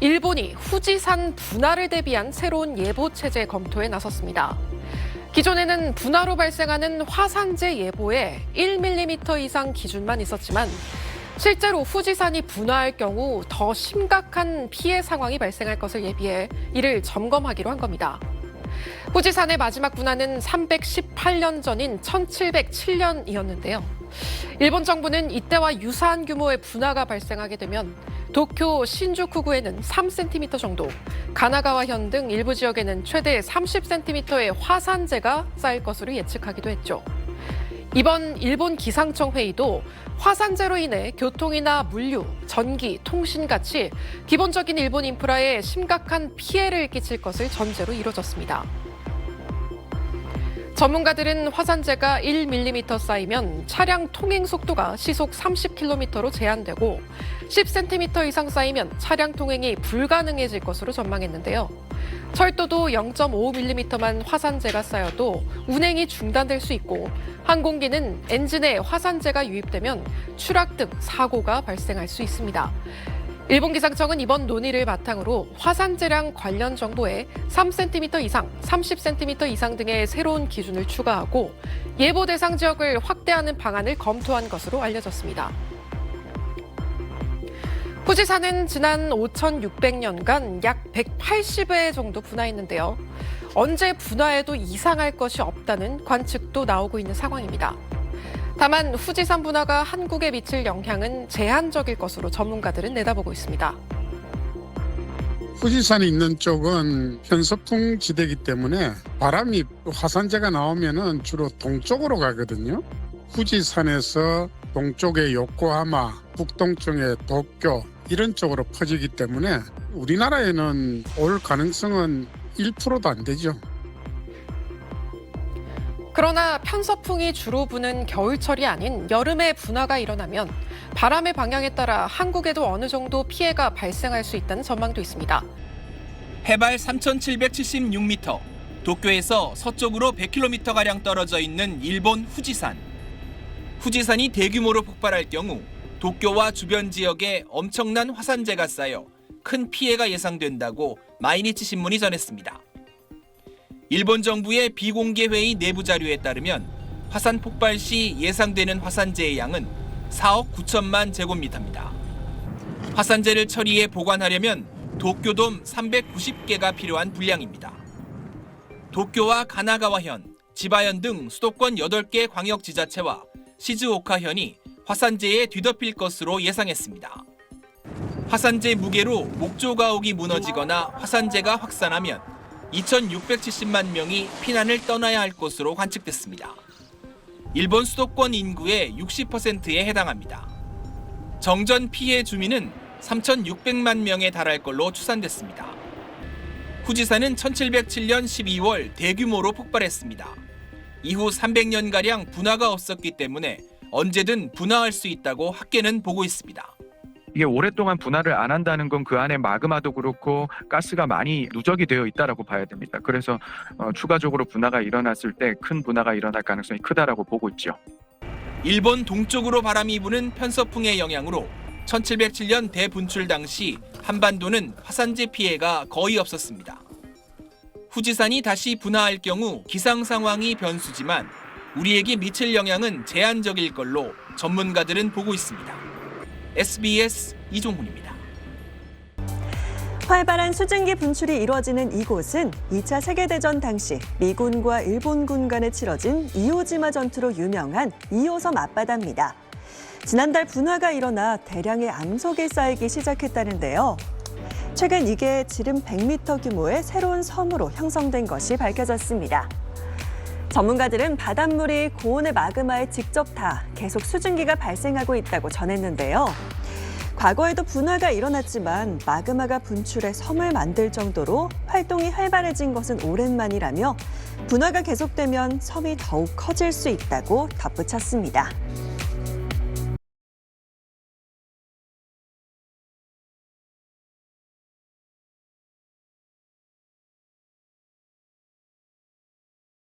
일본이 후지산 분화를 대비한 새로운 예보 체제 검토에 나섰습니다. 기존에는 분화로 발생하는 화산재 예보에 1mm 이상 기준만 있었지만 실제로 후지산이 분화할 경우 더 심각한 피해 상황이 발생할 것을 예비해 이를 점검하기로 한 겁니다. 후지산의 마지막 분화는 318년 전인 1707년이었는데요. 일본 정부는 이때와 유사한 규모의 분화가 발생하게 되면 도쿄 신주쿠구에는 3cm 정도, 가나가와현 등 일부 지역에는 최대 30cm의 화산재가 쌓일 것으로 예측하기도 했죠. 이번 일본 기상청 회의도 화산재로 인해 교통이나 물류, 전기, 통신 같이 기본적인 일본 인프라에 심각한 피해를 끼칠 것을 전제로 이뤄졌습니다. 전문가들은 화산재가 1mm 쌓이면 차량 통행 속도가 시속 30km로 제한되고 10cm 이상 쌓이면 차량 통행이 불가능해질 것으로 전망했는데요. 철도도 0.5mm만 화산재가 쌓여도 운행이 중단될 수 있고 항공기는 엔진에 화산재가 유입되면 추락 등 사고가 발생할 수 있습니다. 일본 기상청은 이번 논의를 바탕으로 화산재랑 관련 정보에 3cm 이상, 30cm 이상 등의 새로운 기준을 추가하고 예보 대상 지역을 확대하는 방안을 검토한 것으로 알려졌습니다. 후지산은 지난 5,600년간 약 180회 정도 분화했는데요. 언제 분화해도 이상할 것이 없다는 관측도 나오고 있는 상황입니다. 다만 후지산 분화가 한국에 미칠 영향은 제한적일 것으로 전문가들은 내다보고 있습니다. 후지산이 있는 쪽은 편서풍 지대이기 때문에 바람이 화산재가 나오면은 주로 동쪽으로 가거든요. 후지산에서 동쪽의 요코하마, 북동쪽의 도쿄 이런 쪽으로 퍼지기 때문에 우리나라에는 올 가능성은 1%도 안 되죠. 그러나 편서풍이 주로 부는 겨울철이 아닌 여름에 분화가 일어나면 바람의 방향에 따라 한국에도 어느 정도 피해가 발생할 수 있다는 전망도 있습니다. 해발 3,776m, 도쿄에서 서쪽으로 100km가량 떨어져 있는 일본 후지산. 후지산이 대규모로 폭발할 경우 도쿄와 주변 지역에 엄청난 화산재가 쌓여 큰 피해가 예상된다고 마이니치 신문이 전했습니다. 일본 정부의 비공개 회의 내부 자료에 따르면 화산 폭발 시 예상되는 화산재의 양은 4억 9천만 제곱미터입니다. 화산재를 처리해 보관하려면 도쿄돔 390개가 필요한 분량입니다. 도쿄와 가나가와현, 지바현 등 수도권 8개 광역지자체와 시즈오카현이 화산재에 뒤덮일 것으로 예상했습니다. 화산재 무게로 목조가옥이 무너지거나 화산재가 확산하면 2,670만 명이 피난을 떠나야 할 것으로 관측됐습니다. 일본 수도권 인구의 60%에 해당합니다. 정전 피해 주민은 3,600만 명에 달할 걸로 추산됐습니다. 후지산은 1707년 12월 대규모로 폭발했습니다. 이후 300년가량 분화가 없었기 때문에 언제든 분화할 수 있다고 학계는 보고 있습니다. 이게 오랫동안 분화를 안 한다는 건 그 안에 마그마도 그렇고 가스가 많이 누적이 되어 있다라고 봐야 됩니다. 그래서 추가적으로 분화가 일어났을 때 큰 분화가 일어날 가능성이 크다라고 보고 있죠. 일본 동쪽으로 바람이 부는 편서풍의 영향으로 1707년 대분출 당시 한반도는 화산재 피해가 거의 없었습니다. 후지산이 다시 분화할 경우 기상 상황이 변수지만 우리에게 미칠 영향은 제한적일 걸로 전문가들은 보고 있습니다. SBS 이종훈입니다. 활발한 수증기 분출이 이루어지는 이곳은 2차 세계대전 당시 미군과 일본군 간에 치러진 이오지마 전투로 유명한 2호섬 앞바다입니다. 지난달 분화가 일어나 대량의 암석이 쌓이기 시작했다는데요. 최근 이게 지름 100m 규모의 새로운 섬으로 형성된 것이 밝혀졌습니다. 전문가들은 바닷물이 고온의 마그마에 직접 닿아 계속 수증기가 발생하고 있다고 전했는데요. 과거에도 분화가 일어났지만 마그마가 분출해 섬을 만들 정도로 활동이 활발해진 것은 오랜만이라며 분화가 계속되면 섬이 더욱 커질 수 있다고 덧붙였습니다.